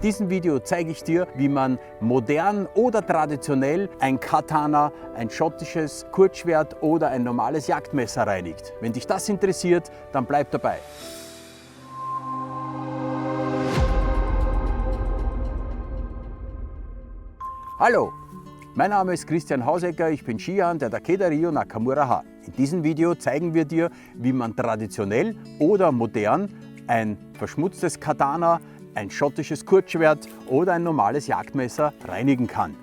diesem Video zeige ich dir, wie man modern oder traditionell ein Katana, ein schottisches Kurzschwert oder ein normales Jagdmesser reinigt. Wenn dich das interessiert, dann bleib dabei. Hallo, mein Name ist Christian Hausecker, ich bin Skihan der Takeda Ryo Nakamura-ha. In diesem Video zeigen wir dir, wie man traditionell oder modern ein verschmutztes Katana, ein schottisches Kurzschwert oder ein normales Jagdmesser reinigen kann.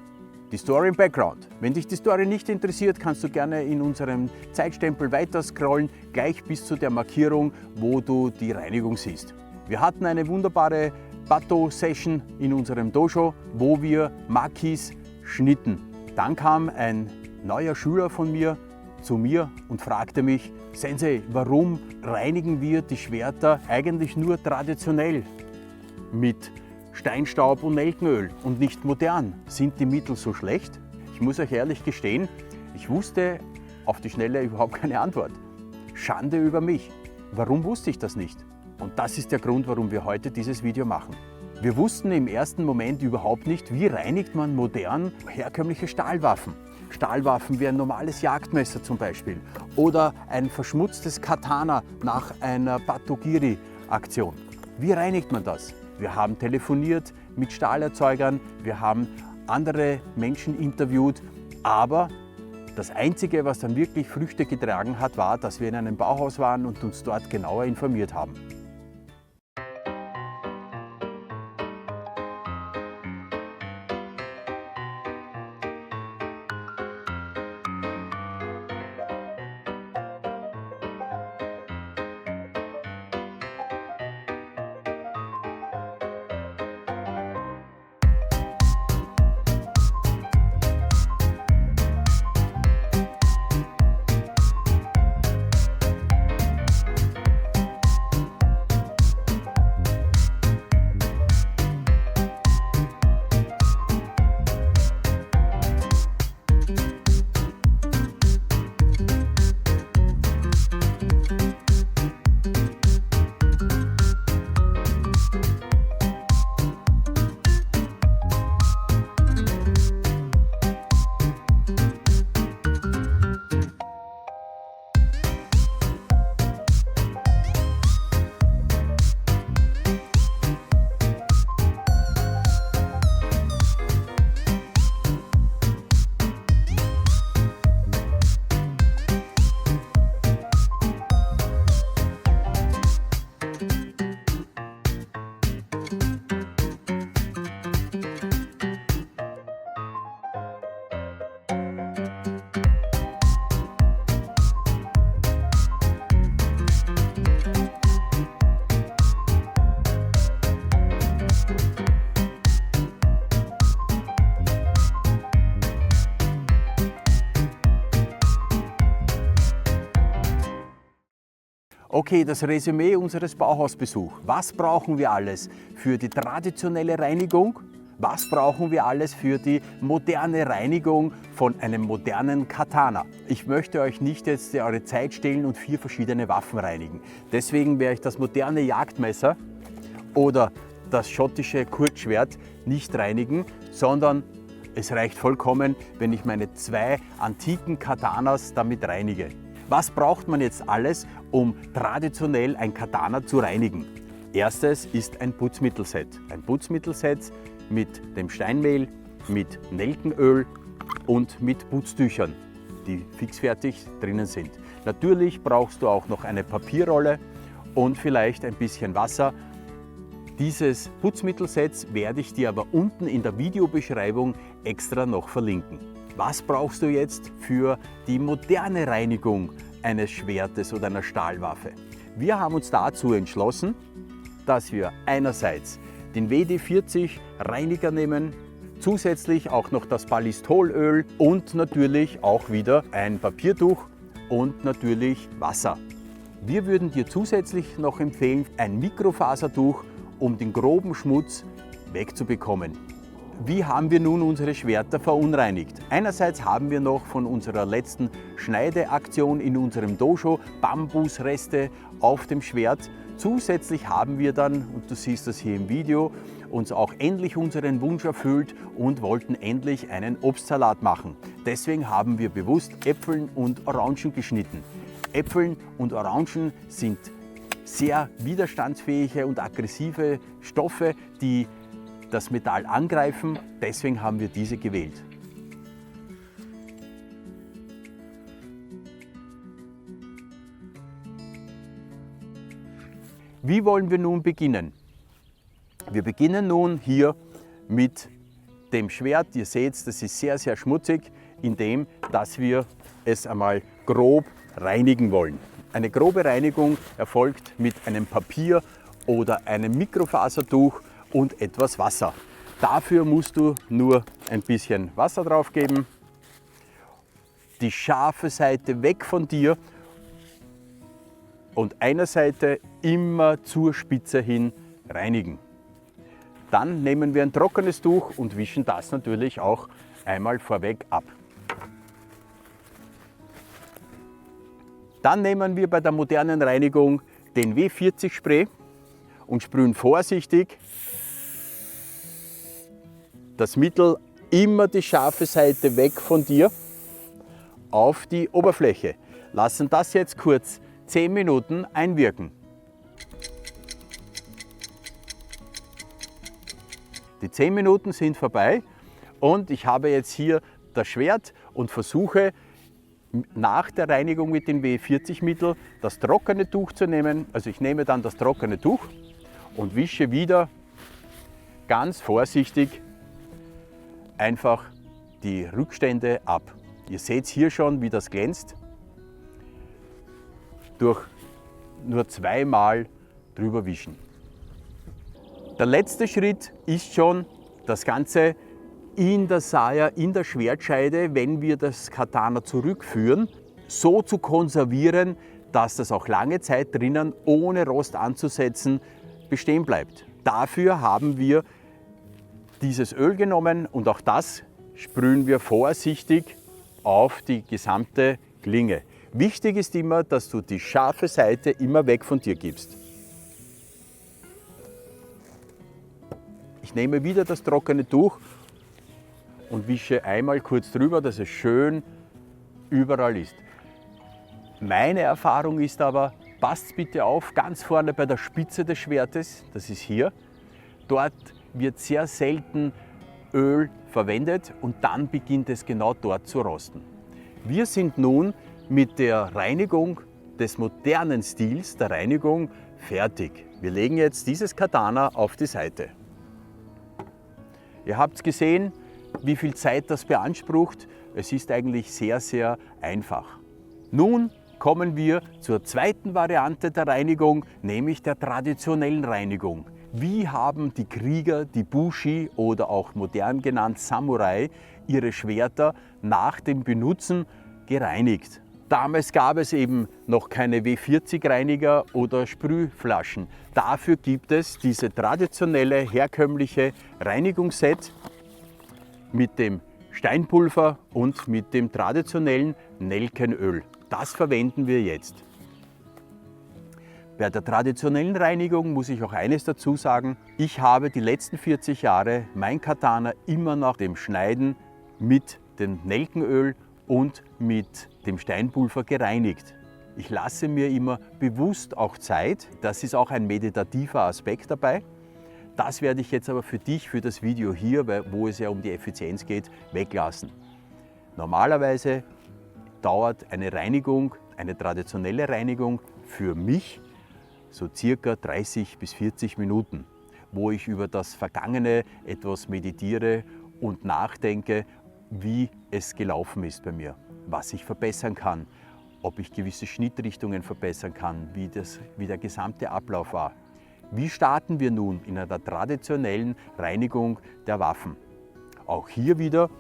Die Story im Background. Wenn dich die Story nicht interessiert, kannst du gerne in unserem Zeitstempel weiter scrollen, gleich bis zu der Markierung, wo du die Reinigung siehst. Wir hatten eine wunderbare Bato-Session in unserem Dojo, wo wir Makis schnitten. Dann kam ein neuer Schüler von mir zu mir und fragte mich: Sensei, warum reinigen wir die Schwerter eigentlich nur traditionell mit Steinstaub und Nelkenöl und nicht modern? Sind die Mittel so schlecht? Ich muss euch ehrlich gestehen, ich wusste auf die Schnelle überhaupt keine Antwort. Schande über mich. Warum wusste ich das nicht? Und das ist der Grund, warum wir heute dieses Video machen. Wir wussten im ersten Moment überhaupt nicht, wie reinigt man modern herkömmliche Stahlwaffen. Stahlwaffen wie ein normales Jagdmesser zum Beispiel oder ein verschmutztes Katana nach einer Batogiri-Aktion. Wie reinigt man das? Wir haben telefoniert mit Stahlerzeugern, wir haben andere Menschen interviewt, aber das Einzige, was dann wirklich Früchte getragen hat, war, dass wir in einem Bauhaus waren und uns dort genauer informiert haben. Okay, das Resümee unseres Bauhausbesuchs. Was brauchen wir alles für die traditionelle Reinigung? Was brauchen wir alles für die moderne Reinigung von einem modernen Katana? Ich möchte euch nicht jetzt eure Zeit stehlen und 4 verschiedene Waffen reinigen. Deswegen werde ich das moderne Jagdmesser oder das schottische Kurzschwert nicht reinigen, sondern es reicht vollkommen, wenn ich meine 2 antiken Katanas damit reinige. Was braucht man jetzt alles, um traditionell ein Katana zu reinigen? Erstes ist ein Putzmittelset. Ein Putzmittelset mit dem Steinmehl, mit Nelkenöl und mit Putztüchern, die fixfertig drinnen sind. Natürlich brauchst du auch noch eine Papierrolle und vielleicht ein bisschen Wasser. Dieses Putzmittelset werde ich dir aber unten in der Videobeschreibung extra noch verlinken. Was brauchst du jetzt für die moderne Reinigung eines Schwertes oder einer Stahlwaffe? Wir haben uns dazu entschlossen, dass wir einerseits den WD-40 Reiniger nehmen, zusätzlich auch noch das Ballistolöl und natürlich auch wieder ein Papiertuch und natürlich Wasser. Wir würden dir zusätzlich noch empfehlen, ein Mikrofasertuch, um den groben Schmutz wegzubekommen. Wie haben wir nun unsere Schwerter verunreinigt? Einerseits haben wir noch von unserer letzten Schneideaktion in unserem Dojo Bambusreste auf dem Schwert. Zusätzlich haben wir dann, und du siehst das hier im Video, uns auch endlich unseren Wunsch erfüllt und wollten endlich einen Obstsalat machen. Deswegen haben wir bewusst Äpfel und Orangen geschnitten. Äpfel und Orangen sind sehr widerstandsfähige und aggressive Stoffe, die das Metall angreifen. Deswegen haben wir diese gewählt. Wie wollen wir nun beginnen? Wir beginnen nun hier mit dem Schwert. Ihr seht, das ist sehr, sehr schmutzig, indem dass wir es einmal grob reinigen wollen. Eine grobe Reinigung erfolgt mit einem Papier oder einem Mikrofasertuch und etwas Wasser. Dafür musst du nur ein bisschen Wasser drauf geben, die scharfe Seite weg von dir und einer Seite immer zur Spitze hin reinigen. Dann nehmen wir ein trockenes Tuch und wischen das natürlich auch einmal vorweg ab. Dann nehmen wir bei der modernen Reinigung den W40 Spray und sprühen vorsichtig das Mittel immer die scharfe Seite weg von dir auf die Oberfläche. Lassen das jetzt kurz 10 Minuten einwirken. Die 10 Minuten sind vorbei und ich habe jetzt hier das Schwert und versuche nach der Reinigung mit dem W40-Mittel das trockene Tuch zu nehmen. Also ich nehme dann das trockene Tuch und wische wieder ganz vorsichtig einfach die Rückstände ab. Ihr seht hier schon, wie das glänzt. Durch nur zweimal drüber wischen. Der letzte Schritt ist schon das Ganze in der Saya, in der Schwertscheide, wenn wir das Katana zurückführen, so zu konservieren, dass das auch lange Zeit drinnen, ohne Rost anzusetzen, bestehen bleibt. Dafür haben wir dieses Öl genommen und auch das sprühen wir vorsichtig auf die gesamte Klinge. Wichtig ist immer, dass du die scharfe Seite immer weg von dir gibst. Ich nehme wieder das trockene Tuch und wische einmal kurz drüber, dass es schön überall ist. Meine Erfahrung ist aber, passt bitte auf, ganz vorne bei der Spitze des Schwertes, das ist hier, dort wird sehr selten Öl verwendet und dann beginnt es genau dort zu rosten. Wir sind nun mit der Reinigung des modernen Stils, der Reinigung, fertig. Wir legen jetzt dieses Katana auf die Seite. Ihr habt gesehen, wie viel Zeit das beansprucht. Es ist eigentlich sehr, sehr einfach. Nun kommen wir zur zweiten Variante der Reinigung, nämlich der traditionellen Reinigung. Wie haben die Krieger, die Bushi oder auch modern genannt Samurai, ihre Schwerter nach dem Benutzen gereinigt? Damals gab es eben noch keine W40-Reiniger oder Sprühflaschen. Dafür gibt es diese traditionelle, herkömmliche Reinigungsset mit dem Steinpulver und mit dem traditionellen Nelkenöl. Das verwenden wir jetzt. Bei der traditionellen Reinigung muss ich auch eines dazu sagen. Ich habe die letzten 40 Jahre mein Katana immer nach dem Schneiden mit dem Nelkenöl und mit dem Steinpulver gereinigt. Ich lasse mir immer bewusst auch Zeit. Das ist auch ein meditativer Aspekt dabei. Das werde ich jetzt aber für dich, für das Video hier, wo es ja um die Effizienz geht, weglassen. Normalerweise dauert eine Reinigung, eine traditionelle Reinigung für mich so circa 30 bis 40 Minuten, wo ich über das Vergangene etwas meditiere und nachdenke, wie es gelaufen ist bei mir, was ich verbessern kann, ob ich gewisse Schnittrichtungen verbessern kann, wie der gesamte Ablauf war. Wie starten wir nun in einer traditionellen Reinigung der Waffen? Auch hier wieder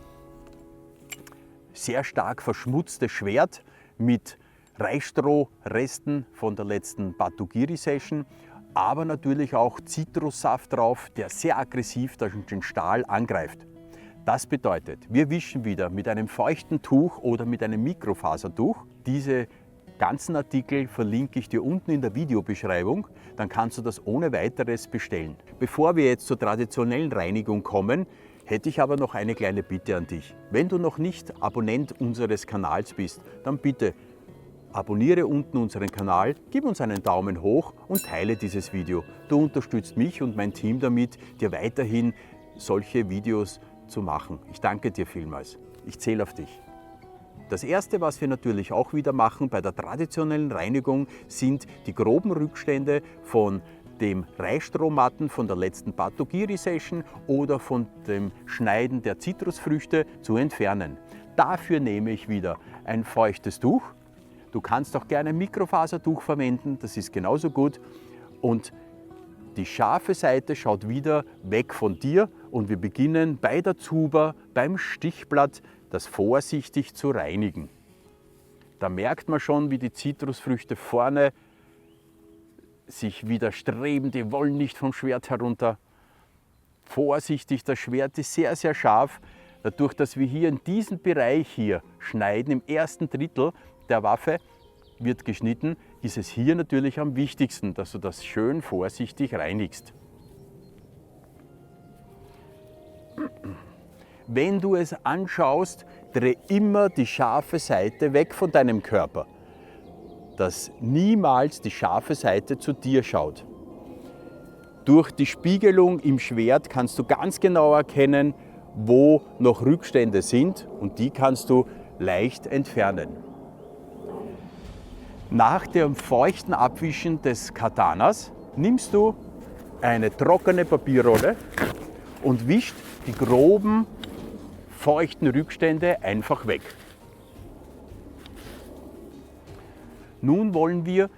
sehr stark verschmutztes Schwert mit Reisstrohresten von der letzten Batugiri-Session, aber natürlich auch Zitrussaft drauf, der sehr aggressiv den Stahl angreift. Das bedeutet, wir wischen wieder mit einem feuchten Tuch oder mit einem Mikrofasertuch diese ganzen Artikel verlinke ich dir unten in der Videobeschreibung, dann kannst du das ohne weiteres bestellen. Bevor wir jetzt zur traditionellen Reinigung kommen, hätte ich aber noch eine kleine Bitte an dich. Wenn du noch nicht Abonnent unseres Kanals bist, dann bitte abonniere unten unseren Kanal, gib uns einen Daumen hoch und teile dieses Video. Du unterstützt mich und mein Team damit, dir weiterhin solche Videos zu machen. Ich danke dir vielmals. Ich zähle auf dich. Das Erste, was wir natürlich auch wieder machen bei der traditionellen Reinigung, sind die groben Rückstände von dem Reisstrohmatten von der letzten Batogiri-Session oder von dem Schneiden der Zitrusfrüchte zu entfernen. Dafür nehme ich wieder ein feuchtes Tuch. Du kannst auch gerne ein Mikrofasertuch verwenden, das ist genauso gut. Und die scharfe Seite schaut wieder weg von dir und wir beginnen bei der Zuber, beim Stichblatt, das vorsichtig zu reinigen. Da merkt man schon, wie die Zitrusfrüchte vorne sich widerstreben, die wollen nicht vom Schwert herunter. Vorsichtig, das Schwert ist sehr, sehr scharf. Dadurch, dass wir hier in diesem Bereich hier schneiden, im ersten Drittel der Waffe wird geschnitten, ist es hier natürlich am wichtigsten, dass du das schön vorsichtig reinigst. Wenn du es anschaust, dreh immer die scharfe Seite weg von deinem Körper, dass niemals die scharfe Seite zu dir schaut. Durch die Spiegelung im Schwert kannst du ganz genau erkennen, wo noch Rückstände sind und die kannst du leicht entfernen. Nach dem feuchten Abwischen des Katanas nimmst du eine trockene Papierrolle und wischt die groben, feuchten Rückstände einfach weg. Nun wollen wir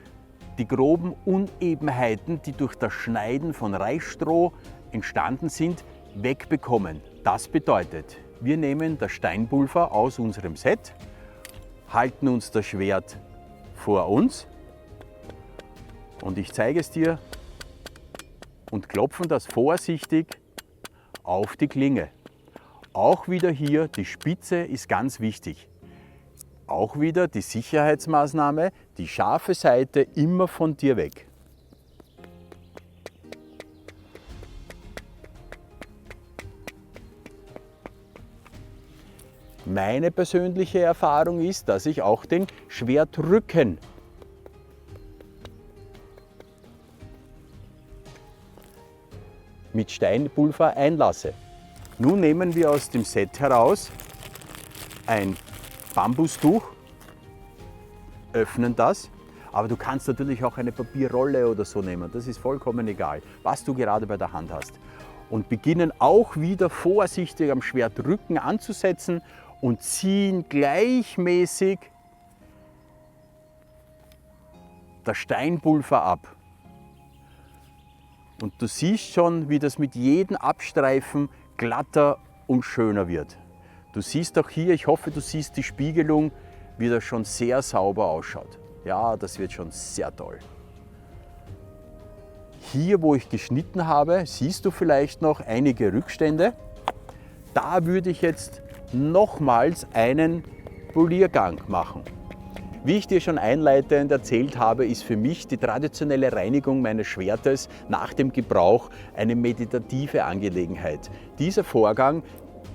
die groben Unebenheiten, die durch das Schneiden von Reisstroh entstanden sind, wegbekommen. Das bedeutet, wir nehmen das Steinpulver aus unserem Set, halten uns das Schwert vor uns und ich zeige es dir und klopfen das vorsichtig auf die Klinge. Auch wieder hier, die Spitze ist ganz wichtig. Auch wieder die Sicherheitsmaßnahme, die scharfe Seite immer von dir weg. Meine persönliche Erfahrung ist, dass ich auch den Schwertrücken mit Steinpulver einlasse. Nun nehmen wir aus dem Set heraus ein Bambustuch, öffnen das, aber du kannst natürlich auch eine Papierrolle oder so nehmen, das ist vollkommen egal, was du gerade bei der Hand hast. Und beginnen auch wieder vorsichtig am Schwertrücken anzusetzen und ziehen gleichmäßig das Steinpulver ab. Und du siehst schon, wie das mit jedem Abstreifen glatter und schöner wird. Du siehst auch hier, ich hoffe, du siehst die Spiegelung, wie das schon sehr sauber ausschaut. Ja, das wird schon sehr toll. Hier, wo ich geschnitten habe, siehst du vielleicht noch einige Rückstände. Da würde ich jetzt nochmals einen Poliergang machen. Wie ich dir schon einleitend erzählt habe, ist für mich die traditionelle Reinigung meines Schwertes nach dem Gebrauch eine meditative Angelegenheit. Dieser Vorgang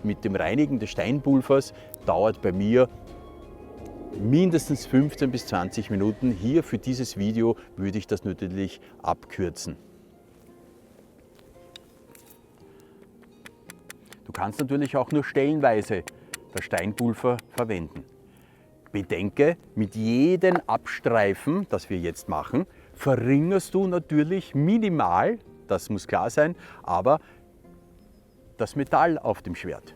mit dem Reinigen des Steinpulvers dauert bei mir mindestens 15 bis 20 Minuten. Hier für dieses Video würde ich das natürlich abkürzen. Du kannst natürlich auch nur stellenweise das Steinpulver verwenden. Bedenke, mit jedem Abstreifen, das wir jetzt machen, verringerst du natürlich minimal, das muss klar sein, aber das Metall auf dem Schwert.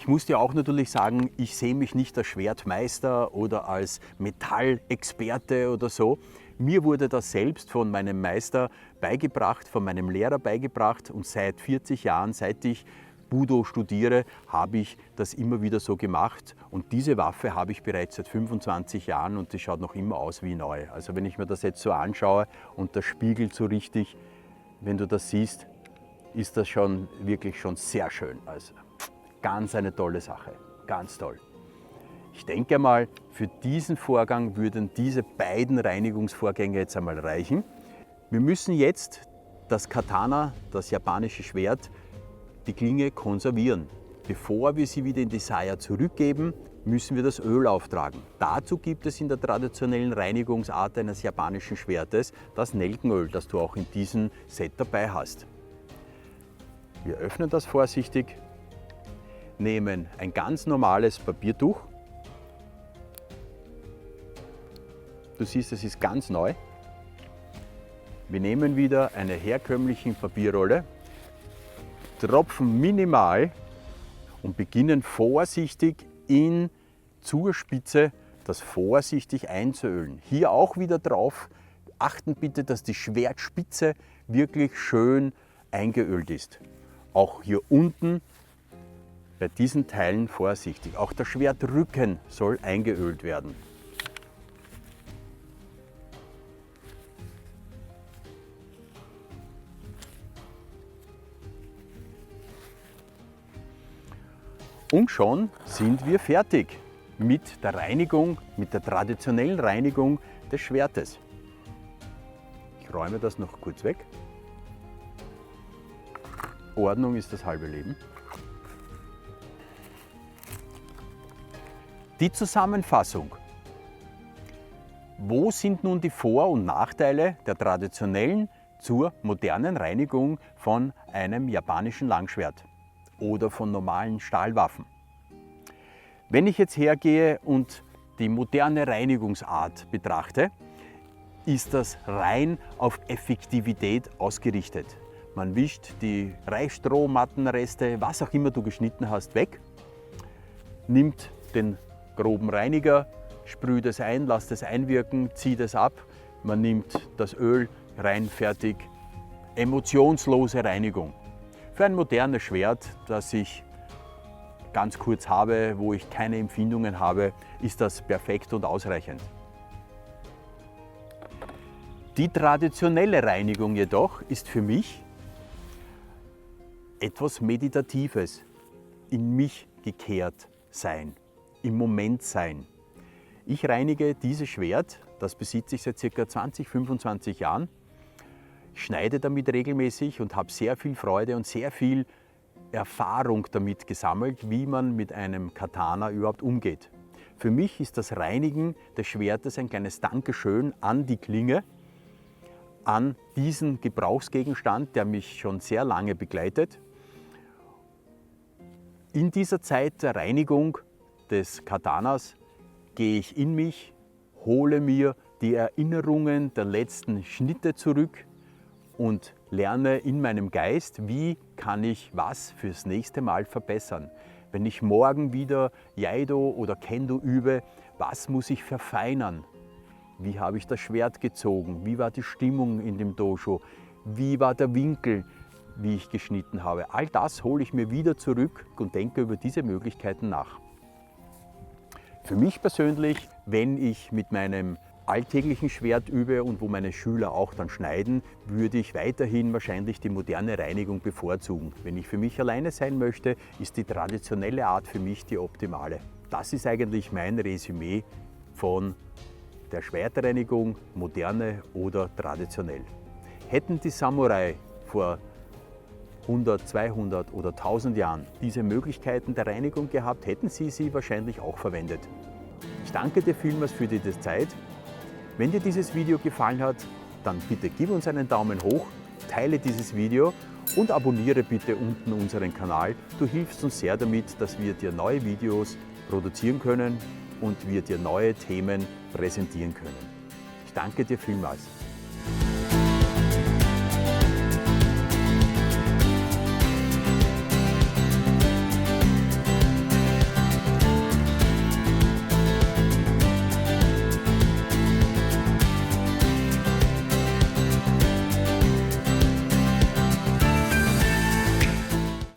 Ich muss dir auch natürlich sagen, ich sehe mich nicht als Schwertmeister oder als Metallexperte oder so. Mir wurde das selbst von meinem Meister beigebracht, von meinem Lehrer beigebracht und seit 40 Jahren, seit ich Budo studiere, habe ich das immer wieder so gemacht und diese Waffe habe ich bereits seit 25 Jahren und die schaut noch immer aus wie neu. Also wenn ich mir das jetzt so anschaue und das spiegelt so richtig, wenn du das siehst, ist das schon wirklich schon sehr schön. Also ganz eine tolle Sache. Ganz toll. Ich denke mal, für diesen Vorgang würden diese beiden Reinigungsvorgänge jetzt einmal reichen. Wir müssen jetzt das Katana, das japanische Schwert, die Klinge konservieren. Bevor wir sie wieder in die Saya zurückgeben, müssen wir das Öl auftragen. Dazu gibt es in der traditionellen Reinigungsart eines japanischen Schwertes das Nelkenöl, das du auch in diesem Set dabei hast. Wir öffnen das vorsichtig, nehmen ein ganz normales Papiertuch. Du siehst, es ist ganz neu. Wir nehmen wieder eine herkömmliche Papierrolle, tropfen minimal und beginnen vorsichtig zur Spitze das vorsichtig einzuölen. Hier auch wieder drauf achten bitte, dass die Schwertspitze wirklich schön eingeölt ist. Auch hier unten bei diesen Teilen vorsichtig. Auch der Schwertrücken soll eingeölt werden. Und schon sind wir fertig mit der Reinigung, mit der traditionellen Reinigung des Schwertes. Ich räume das noch kurz weg. Ordnung ist das halbe Leben. Die Zusammenfassung. Wo sind nun die Vor- und Nachteile der traditionellen zur modernen Reinigung von einem japanischen Langschwert oder von normalen Stahlwaffen? Wenn ich jetzt hergehe und die moderne Reinigungsart betrachte, ist das rein auf Effektivität ausgerichtet. Man wischt die Reisstrohmattenreste, was auch immer du geschnitten hast, weg, nimmt den groben Reiniger, sprüht es ein, lässt es einwirken, zieht es ab, man nimmt das Öl, rein, fertig. Emotionslose Reinigung. Für ein modernes Schwert, das ich ganz kurz habe, wo ich keine Empfindungen habe, ist das perfekt und ausreichend. Die traditionelle Reinigung jedoch ist für mich etwas Meditatives, in mich gekehrt sein, im Moment sein. Ich reinige dieses Schwert, das besitze ich seit ca. 20, 25 Jahren. Ich schneide damit regelmäßig und habe sehr viel Freude und sehr viel Erfahrung damit gesammelt, wie man mit einem Katana überhaupt umgeht. Für mich ist das Reinigen des Schwertes ein kleines Dankeschön an die Klinge, an diesen Gebrauchsgegenstand, der mich schon sehr lange begleitet. In dieser Zeit der Reinigung des Katanas gehe ich in mich, hole mir die Erinnerungen der letzten Schnitte zurück und lerne in meinem Geist, wie kann ich was fürs nächste Mal verbessern. Wenn ich morgen wieder Iaido oder Kendo übe, was muss ich verfeinern? Wie habe ich das Schwert gezogen? Wie war die Stimmung in dem Dojo? Wie war der Winkel, wie ich geschnitten habe? All das hole ich mir wieder zurück und denke über diese Möglichkeiten nach. Für mich persönlich, wenn ich mit meinem alltäglichen Schwert übe und wo meine Schüler auch dann schneiden, würde ich weiterhin wahrscheinlich die moderne Reinigung bevorzugen. Wenn ich für mich alleine sein möchte, ist die traditionelle Art für mich die optimale. Das ist eigentlich mein Resümee von der Schwertreinigung, moderne oder traditionell. Hätten die Samurai vor 100, 200 oder 1000 Jahren diese Möglichkeiten der Reinigung gehabt, hätten sie wahrscheinlich auch verwendet. Ich danke dir vielmals für die Zeit. Wenn dir dieses Video gefallen hat, dann bitte gib uns einen Daumen hoch, teile dieses Video und abonniere bitte unten unseren Kanal. Du hilfst uns sehr damit, dass wir dir neue Videos produzieren können und wir dir neue Themen präsentieren können. Ich danke dir vielmals.